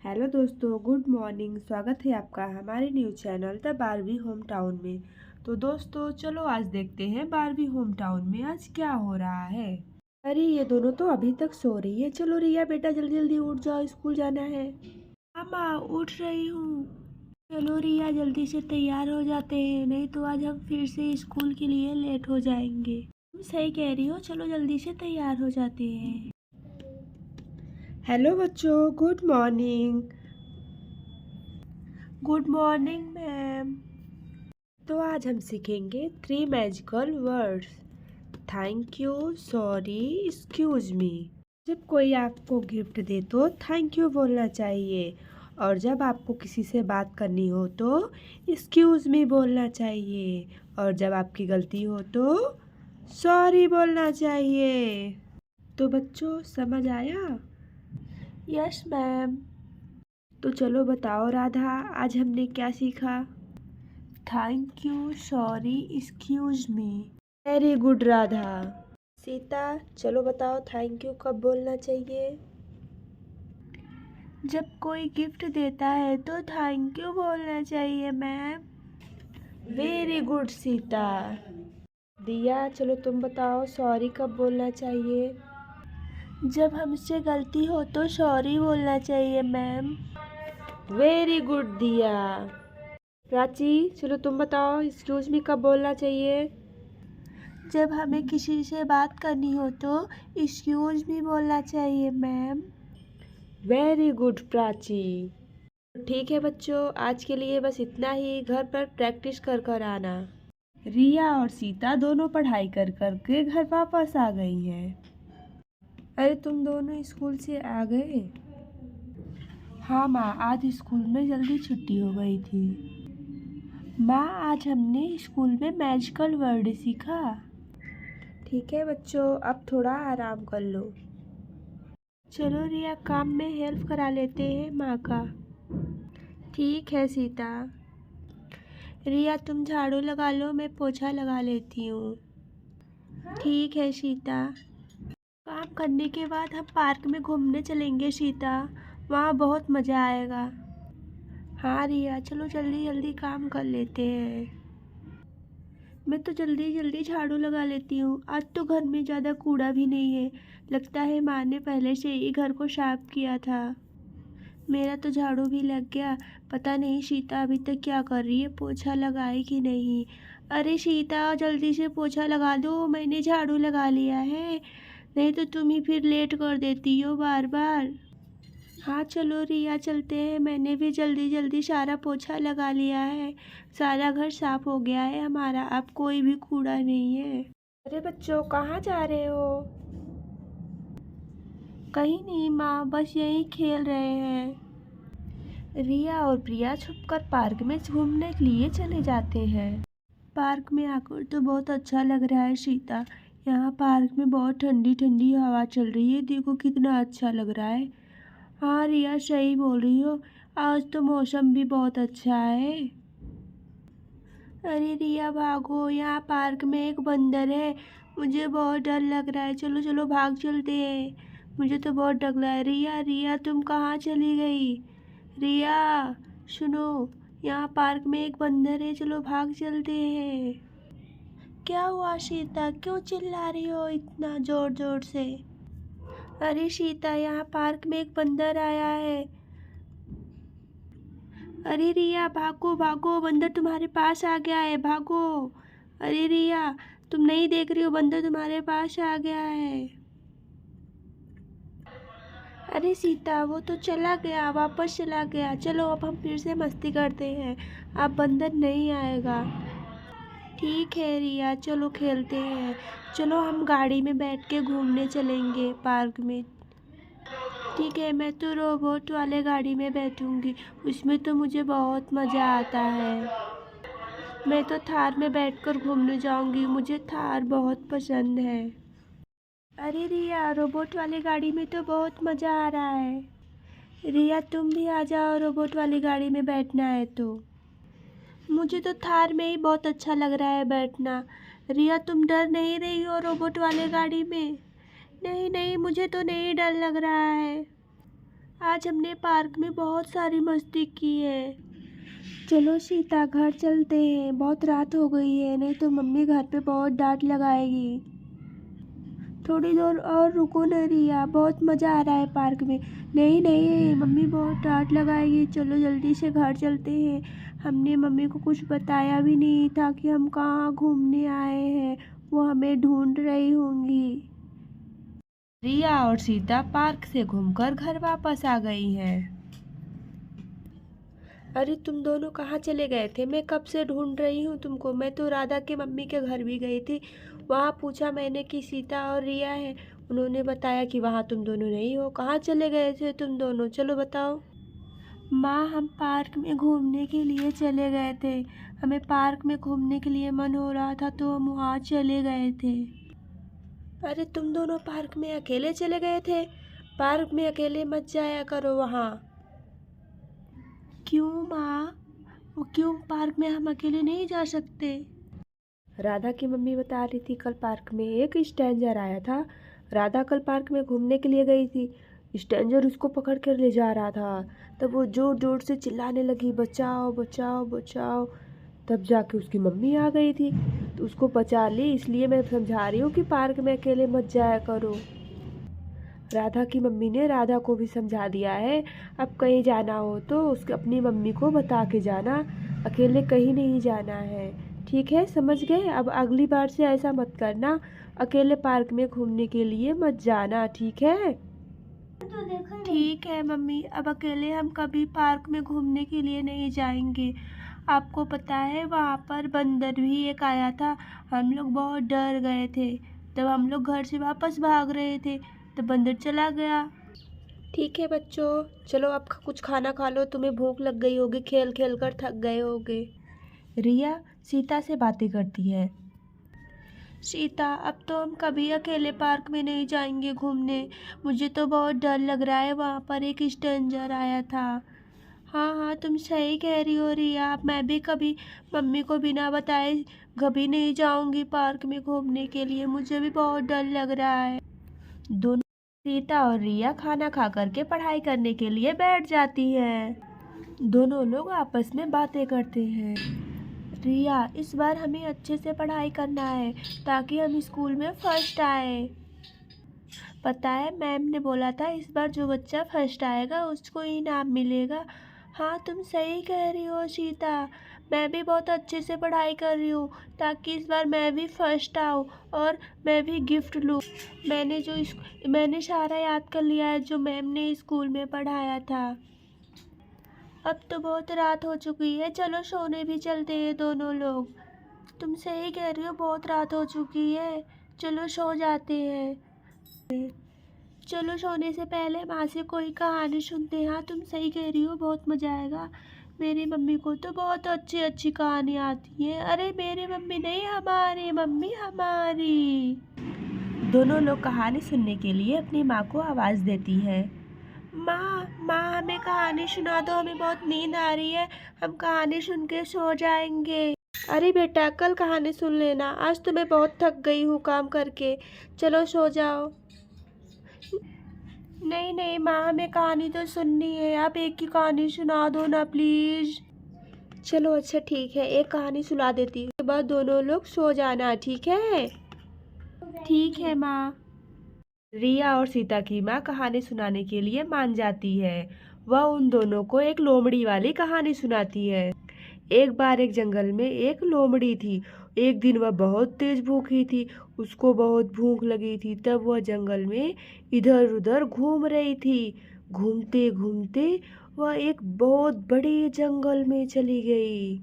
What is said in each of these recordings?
Hello दोस्तों, good morning. स्वागत है आपका हमारे news channel the Barbie home town में। तो दोस्तों चलो आज देखते हैं बारबी होम टाउन में आज क्या हो रहा है। अरे ये दोनों तो अभी तक सो रही है। चलो रिया बेटा जल्दी जल्दी उठ जाओ, स्कूल जाना है। मामा उठ रही हूँ। चलो रिया जल्दी से तैयार हो जाते हैं, नहीं तो आज हम फिर से स्कूल के लिए लेट हो जाएंगे। तुम सही कह रही हो, चलो जल्दी से तैयार हो जाते हैं। हेलो बच्चों, good morning. Good morning ma'am. तो आज हम सीखेंगे 3 magical words. Thank you, sorry, excuse me. जब कोई आपको गिफ्ट दे तो थैंक यू बोलना चाहिए, और जब आपको किसी से बात करनी हो तो एक्सक्यूज मी बोलना चाहिए, और जब आपकी गलती हो तो सॉरी बोलना चाहिए। तो बच्चों समझ आया? Yes ma'am. तो चलो बताओ राधा, आज हमने क्या सीखा? Thank you, sorry, excuse me. Very good Radha. Sita चलो बताओ थैंक यू कब बोलना चाहिए? जब कोई गिफ्ट देता है तो थैंक यू बोलना चाहिए मैम। Very good Sita. दिया चलो तुम बताओ सॉरी कब बोलना चाहिए? जब हमसे गलती हो तो सॉरी बोलना चाहिए मैम। वेरी गुड दिया। प्राची चलो तुम बताओ एक्सक्यूज मी कब बोलना चाहिए? जब हमें किसी से बात करनी हो तो एक्सक्यूज मी बोलना चाहिए मैम। Very good Prachi. ठीक है बच्चों, आज के लिए बस इतना ही। घर पर प्रैक्टिस कर कर आना। रिया और सीता दोनों पढ़ाई कर कर के घर वापस आ गई हैं। अरे तुम दोनों स्कूल से आ गए? हाँ माँ, आज स्कूल में जल्दी छुट्टी हो गई थी। माँ आज हमने स्कूल में मैजिकल वर्ड सीखा। ठीक है बच्चों, अब थोड़ा आराम कर लो। चलो रिया काम में हेल्प करा लेते हैं माँ का। ठीक है सीता। रिया तुम झाड़ू लगा लो, मैं पोछा लगा लेती हूँ। ठीक है सीता। काम करने के बाद हम पार्क में घूमने चलेंगे सीता, वहाँ बहुत मज़ा आएगा। हाँ रिया चलो जल्दी जल्दी काम कर लेते हैं। मैं तो जल्दी जल्दी झाड़ू लगा लेती हूँ, आज तो घर में ज़्यादा कूड़ा भी नहीं है। लगता है माँ ने पहले से ही घर को साफ किया था। मेरा तो झाड़ू भी लग गया। पता नहीं सीता अभी तक क्या कर रही है, पोछा लगाए कि नहीं। अरे सीता जल्दी से पोछा लगा दो, मैंने झाड़ू लगा लिया है, नहीं तो तुम ही फिर लेट कर देती हो बार बार। हाँ चलो रिया चलते हैं, मैंने भी जल्दी जल्दी सारा पोछा लगा लिया है। सारा घर साफ हो गया है हमारा, अब कोई भी कूड़ा नहीं है। अरे बच्चों कहाँ जा रहे हो? कहीं नहीं माँ, बस यहीं खेल रहे हैं। रिया और प्रिया छुपकर पार्क में घूमने के लिए चले जाते हैं। पार्क में आकर तो बहुत अच्छा लग रहा है सीता। यहाँ पार्क में बहुत ठंडी ठंडी हवा चल रही है, देखो कितना अच्छा लग रहा है। हाँ रिया सही बोल रही हो, आज तो मौसम भी बहुत अच्छा है। अरे रिया भागो, यहाँ पार्क में एक बंदर है, मुझे बहुत डर लग रहा है। चलो चलो भाग चलते हैं, मुझे तो बहुत डर लग रहा है। रिया रिया तुम कहाँ चली गई? रिया सुनो, यहाँ पार्क में एक बंदर है, चलो भाग चलते हैं। क्या हुआ सीता, क्यों चिल्ला रही हो इतना जोर जोर से? अरे सीता यहाँ पार्क में एक बंदर आया है। अरे रिया भागो भागो, बंदर तुम्हारे पास आ गया है, भागो। अरे रिया तुम नहीं देख रही हो, बंदर तुम्हारे पास आ गया है। अरे सीता वो तो चला गया, वापस चला गया। चलो अब हम फिर से मस्ती करते हैं, अब बंदर नहीं आएगा। ठीक है रिया चलो खेलते हैं। चलो हम गाड़ी में बैठ के घूमने चलेंगे पार्क में। ठीक है, मैं तो रोबोट वाले गाड़ी में बैठूंगी, उसमें तो मुझे बहुत मज़ा आता है। मैं तो थार में बैठकर घूमने जाऊंगी, मुझे थार बहुत पसंद है। अरे रिया रोबोट वाली गाड़ी में तो बहुत मज़ा आ रहा है। रिया तुम भी आ जाओ, रोबोट वाली गाड़ी में बैठना है तो। मुझे तो थार में ही बहुत अच्छा लग रहा है बैठना। रिया तुम डर नहीं रही हो रोबोट वाले गाड़ी में? नहीं नहीं, मुझे तो नहीं डर लग रहा है। आज हमने पार्क में बहुत सारी मस्ती की है। चलो सीता घर चलते हैं, बहुत रात हो गई है, नहीं तो मम्मी घर पे बहुत डांट लगाएगी। थोड़ी देर और रुको ना रिया, बहुत मज़ा आ रहा है पार्क में। नहीं नहीं, मम्मी बहुत डांट लगाएगी, चलो जल्दी से घर चलते हैं। हमने मम्मी को कुछ बताया भी नहीं था कि हम कहाँ घूमने आए हैं, वो हमें ढूंढ रही होंगी। रिया और सीता पार्क से घूमकर घर वापस आ गई हैं। अरे तुम दोनों कहाँ चले गए थे? मैं कब से ढूंढ रही हूँ तुमको। मैं तो राधा के मम्मी के घर भी गई थी, वहाँ पूछा मैंने कि सीता और रिया है, उन्होंने बताया कि वहाँ तुम दोनों नहीं हो। कहाँ चले गए थे तुम दोनों, चलो बताओ। माँ हम पार्क में घूमने के लिए चले गए थे, हमें पार्क में घूमने के लिए मन हो रहा था तो हम वहाँ चले गए थे। अरे तुम दोनों पार्क में अकेले चले गए थे? पार्क में अकेले मत जाया करो वहाँ। क्यों माँ, वो क्यों पार्क में हम अकेले नहीं जा सकते? राधा की मम्मी बता रही थी कल पार्क में एक स्ट्रेंजर आया था। राधा कल पार्क में घूमने के लिए गई थी, स्ट्रेंजर उसको पकड़ कर ले जा रहा था। तब वो जोर जोर से चिल्लाने लगी, बचाओ बचाओ बचाओ। तब जाके उसकी मम्मी आ गई थी तो उसको बचा ली। इसलिए मैं समझा रही हूँ कि पार्क में अकेले मत जाया करो। राधा की मम्मी ने राधा को भी समझा दिया है, अब कहीं जाना हो तो उसके अपनी मम्मी को बता के जाना, अकेले कहीं नहीं जाना है। ठीक है, समझ गए? अब अगली बार से ऐसा मत करना, अकेले पार्क में घूमने के लिए मत जाना, ठीक है? ठीक है मम्मी, अब अकेले हम कभी पार्क में घूमने के लिए नहीं जाएंगे। आपको पता है वहाँ पर बंदर भी एक आया था, हम लोग बहुत डर गए थे। तब हम लोग घर से वापस भाग रहे थे तो बंदर चला गया। ठीक है बच्चों, चलो अब कुछ खाना खा लो, तुम्हें भूख लग गई होगी, खेल खेल कर थक गए होगे। रिया सीता से बातें करती है। सीता अब तो हम कभी अकेले पार्क में नहीं जाएंगे घूमने, मुझे तो बहुत डर लग रहा है, वहाँ पर एक स्ट्रेंजर आया था। हाँ हाँ तुम सही कह रही हो रिया, अब मैं भी कभी मम्मी को बिना बताए कभी नहीं जाऊंगी पार्क में घूमने के लिए, मुझे भी बहुत डर लग रहा है। दोनों सीता और रिया खाना खा करके पढ़ाई करने के लिए बैठ जाती हैं। दोनों लोग आपस में बातें करते हैं। रिया इस बार हमें अच्छे से पढ़ाई करना है ताकि हम स्कूल में फर्स्ट आए। पता है मैम ने बोला था इस बार जो बच्चा फर्स्ट आएगा उसको इनाम मिलेगा। हाँ तुम सही कह रही हो सीता, मैं भी बहुत अच्छे से पढ़ाई कर रही हूँ ताकि इस बार मैं भी फर्स्ट आऊँ और मैं भी गिफ्ट लूँ। मैंने सारा याद कर लिया है जो मैम ने स्कूल में पढ़ाया था। अब तो बहुत रात हो चुकी है, चलो सोने भी चलते हैं दोनों लोग। तुम सही कह रही हो, बहुत रात हो चुकी है, चलो सो जाते हैं। चलो सोने से पहले माँ से कोई कहानी सुनते हैं। हाँ तुम सही कह रही हो, बहुत मज़ा आएगा। मेरी मम्मी को तो बहुत अच्छी अच्छी कहानी आती है। अरे मेरी मम्मी नहीं, हमारी मम्मी, हमारी। दोनों लोग कहानी सुनने के लिए अपनी माँ को आवाज़ देती है। माँ माँ हमें कहानी सुना दो, हमें बहुत नींद आ रही है, हम कहानी सुन के सो जाएंगे। अरे बेटा कल कहानी सुन लेना, आज तो मैं बहुत थक गई हूँ काम करके, चलो सो जाओ। नहीं नहीं माँ, हमें कहानी तो सुननी है, आप एक ही कहानी सुना दो ना प्लीज़। चलो अच्छा ठीक है, एक कहानी सुना देती हूँ, उसके बाद दोनों लोग सो जाना, ठीक है? ठीक है माँ। रिया और सीता की माँ कहानी सुनाने के लिए मान जाती है। वह उन दोनों को एक लोमड़ी वाली कहानी सुनाती है। एक बार एक जंगल में एक लोमड़ी थी। एक दिन वह बहुत तेज भूखी थी, उसको बहुत भूख लगी थी। तब वह जंगल में इधर उधर घूम रही थी। घूमते घूमते वह एक बहुत बड़े जंगल में चली गई।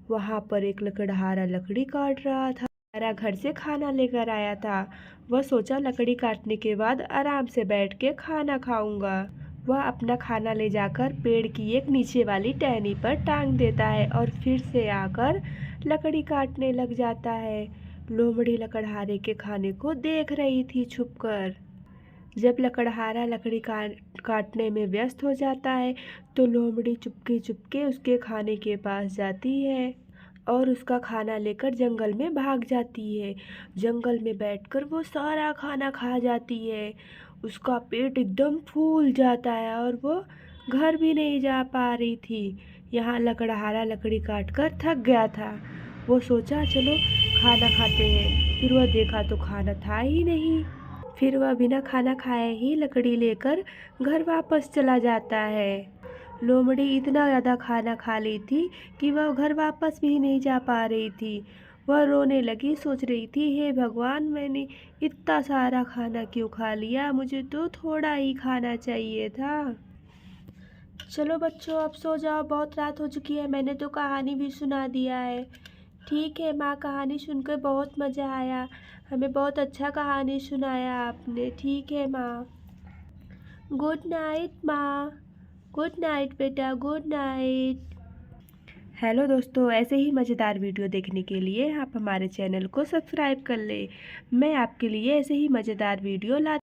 वहां पर एक लकड़हारा लकड़ी काट रहा था। हरा घर से खाना लेकर आया था। वह सोचा लकड़ी काटने के बाद आराम से बैठ के खाना खाऊंगा। वह अपना खाना ले जाकर पेड़ की एक नीचे वाली टहनी पर टांग देता है और फिर से आकर लकड़ी काटने लग जाता है। लोमड़ी लकड़हारे के खाने को देख रही थी छुपकर। जब लकड़हारा लकड़ी काटने में व्यस्त हो जाता है तो लोमड़ी चुपके चुपके उसके खाने के पास जाती है और उसका खाना लेकर जंगल में भाग जाती है। जंगल में बैठकर वो सारा खाना खा जाती है। उसका पेट एकदम फूल जाता है और वो घर भी नहीं जा पा रही थी। यहाँ लकड़हारा लकड़ी काट कर थक गया था। वो सोचा चलो खाना खाते हैं, फिर वह देखा तो खाना था ही नहीं। फिर वह बिना खाना खाए ही लकड़ी लेकर घर वापस चला जाता है। लोमड़ी इतना ज़्यादा खाना खा ली थी कि वह घर वापस भी नहीं जा पा रही थी। वह रोने लगी, सोच रही थी हे भगवान, मैंने इतना सारा खाना क्यों खा लिया, मुझे तो थोड़ा ही खाना चाहिए था। चलो बच्चों अब सो जाओ, बहुत रात हो चुकी है, मैंने तो कहानी भी सुना दिया है। ठीक है माँ, कहानी सुनकर बहुत मज़ा आया, हमें बहुत अच्छा कहानी सुनाया आपने। ठीक है माँ। गुड नाइट माँ। गुड नाइट बेटा, गुड नाइट। हेलो दोस्तों, ऐसे ही मज़ेदार वीडियो देखने के लिए आप हमारे चैनल को सब्सक्राइब कर लें। मैं आपके लिए ऐसे ही मज़ेदार वीडियो ला